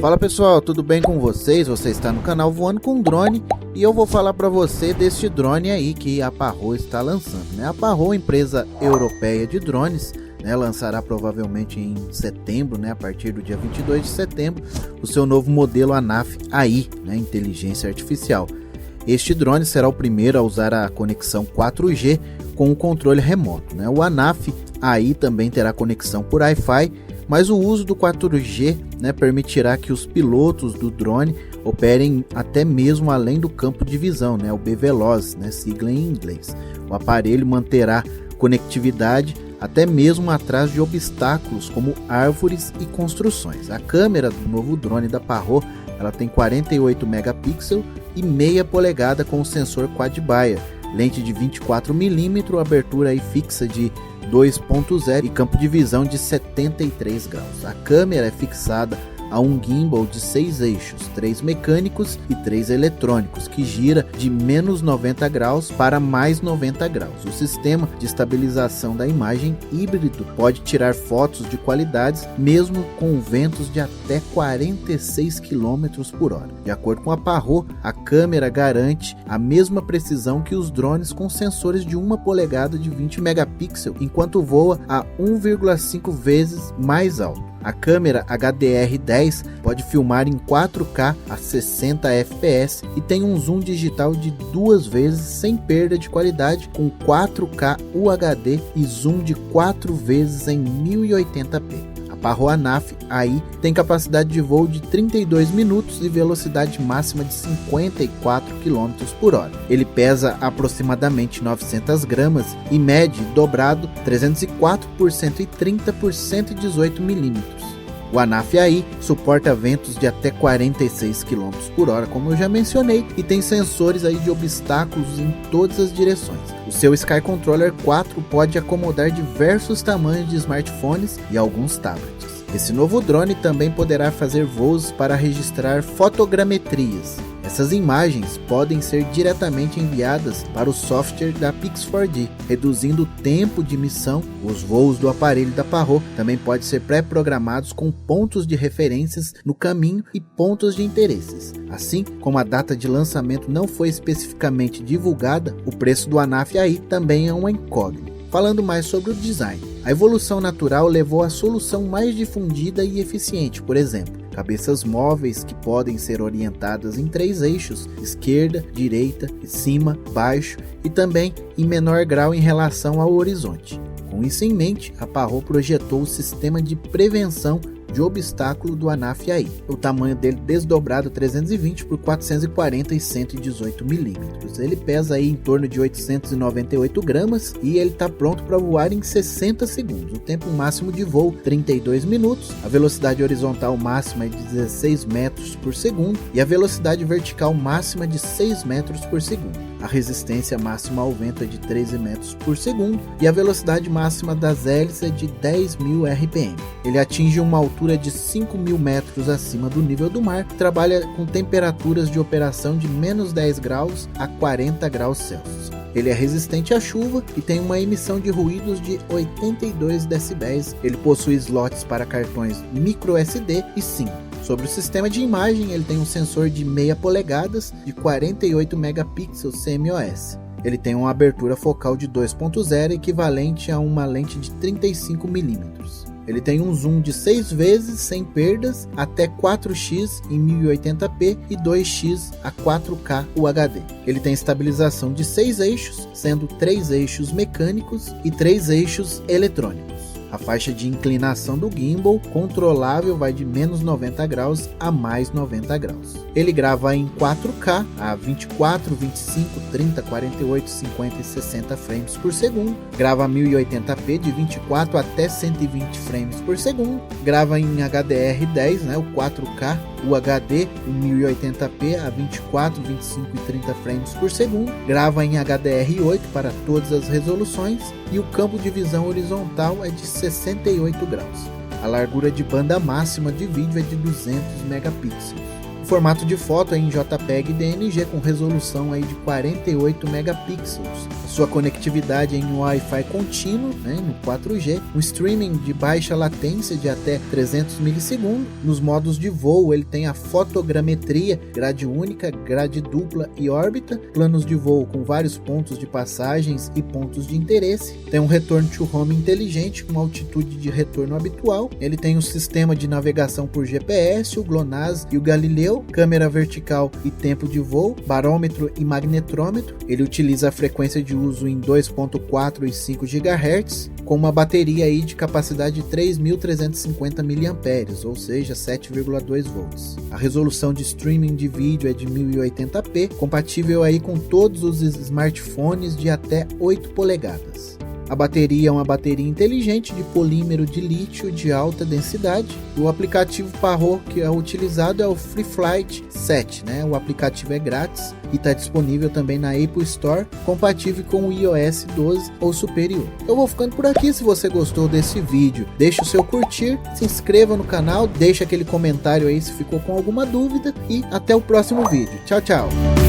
Fala pessoal, tudo bem com vocês? Você está no canal Voando com Drone e eu vou falar para você deste drone aí que a Parrot está lançando, né? A Parrot, empresa europeia de drones, né, lançará provavelmente em setembro, né, a partir do dia 22 de setembro, o seu novo modelo ANAF AI, né, inteligência artificial. Este drone será o primeiro a usar a conexão 4G com o controle remoto, né? O ANAF AI também terá conexão por Wi-Fi, mas o uso do 4G, né, permitirá que os pilotos do drone operem até mesmo além do campo de visão, né, o BVLOS, né, sigla em inglês. O aparelho manterá conectividade até mesmo atrás de obstáculos como árvores e construções. A câmera do novo drone da Parrot, ela tem 48 megapixels e meia polegada com o sensor quad-buyer, lente de 24 mm, abertura aí fixa de 2.0 e campo de visão de 73 graus. A câmera é fixada a um gimbal de 6 eixos, 3 mecânicos e 3 eletrônicos, que gira de menos 90 graus para mais 90 graus. O sistema de estabilização da imagem híbrido pode tirar fotos de qualidades mesmo com ventos de até 46 km por hora. De acordo com a Parrot, a câmera garante a mesma precisão que os drones com sensores de 1 polegada de 20 megapixels, enquanto voa a 1,5 vezes mais alto. A câmera HDR10 pode filmar em 4K a 60 fps e tem um zoom digital de 2 vezes sem perda de qualidade, com 4K UHD e zoom de 4 vezes em 1080p. A Parrot ANAF AI tem capacidade de voo de 32 minutos e velocidade máxima de 54 km por hora. Ele pesa aproximadamente 900 gramas e mede dobrado 304 por 130 por 118 mm. O ANAF AI suporta ventos de até 46 km por hora, como eu já mencionei, e tem sensores aí de obstáculos em todas as direções. O seu Sky Controller 4 pode acomodar diversos tamanhos de smartphones e alguns tablets. Esse novo drone também poderá fazer voos para registrar fotogrametrias. Essas imagens podem ser diretamente enviadas para o software da Pix4D, reduzindo o tempo de missão. Os voos do aparelho da Parrot também podem ser pré-programados com pontos de referências no caminho e pontos de interesses. Assim como a data de lançamento não foi especificamente divulgada, o preço do ANAF AI também é uma incógnita. Falando mais sobre o design, a evolução natural levou à solução mais difundida e eficiente, por exemplo, cabeças móveis que podem ser orientadas em 3 eixos, esquerda, direita, cima, baixo e também em menor grau em relação ao horizonte. Com isso em mente, a Parrot projetou o sistema de prevenção de obstáculo do ANAF AI. O tamanho dele desdobrado 320 por 440 e 118 milímetros. Ele pesa aí em torno de 898 gramas e ele está pronto para voar em 60 segundos. O tempo máximo de voo 32 minutos. A velocidade horizontal máxima é de 16 metros por segundo e a velocidade vertical máxima de 6 metros por segundo. A resistência máxima ao vento é de 13 metros por segundo e a velocidade máxima das hélices é de 10.000 RPM. Ele atinge uma altura de 5.000 metros acima do nível do mar, trabalha com temperaturas de operação de menos 10 graus a 40 graus Celsius. Ele é resistente à chuva e tem uma emissão de ruídos de 82 decibéis. Ele possui slots para cartões micro SD e SIM. Sobre o sistema de imagem, ele tem um sensor de meia polegadas de 48 megapixels CMOS. Ele tem uma abertura focal de 2.0 equivalente a uma lente de 35 mm. Ele tem um zoom de 6 vezes sem perdas até 4x em 1080p e 2x a 4K UHD. Ele tem estabilização de 6 eixos, sendo 3 eixos mecânicos e 3 eixos eletrônicos. A faixa de inclinação do gimbal controlável vai de menos 90 graus a mais 90 graus. Ele grava em 4K a 24, 25, 30, 48, 50 e 60 frames por segundo. Grava a 1080p de 24 até 120 frames por segundo. Grava em HDR10, né, o 4K UHD em 1080p a 24, 25 e 30 frames por segundo. Grava em HDR8 para todas as resoluções e o campo de visão horizontal é de 68 graus. A largura de banda máxima de vídeo é de 200 megapixels. O formato de foto é em JPEG e DNG com resolução aí de 48 megapixels. Sua conectividade é em Wi-Fi contínuo, né, no 4G, um streaming de baixa latência de até 300 milissegundos. Nos modos de voo ele tem a fotogrametria, grade única, grade dupla e órbita, planos de voo com vários pontos de passagens e pontos de interesse. Tem um return to home inteligente com altitude de retorno habitual. Ele tem um sistema de navegação por GPS, o GLONASS e o Galileu, câmera vertical e tempo de voo, barômetro e magnetrômetro. Ele utiliza a frequência de uso em 2.4 e 5 GHz, com uma bateria aí de capacidade de 3.350 mAh, ou seja, 7,2 volts. A resolução de streaming de vídeo é de 1080p, compatível aí com todos os smartphones de até 8 polegadas. A bateria é uma bateria inteligente de polímero de lítio de alta densidade. O aplicativo Parrot que é utilizado é o FreeFlight 7, né? O aplicativo é grátis e está disponível também na Apple Store, compatível com o iOS 12 ou superior. Eu vou ficando por aqui. Se você gostou desse vídeo, deixa o seu curtir, se inscreva no canal, deixa aquele comentário aí se ficou com alguma dúvida e até o próximo vídeo. Tchau, tchau!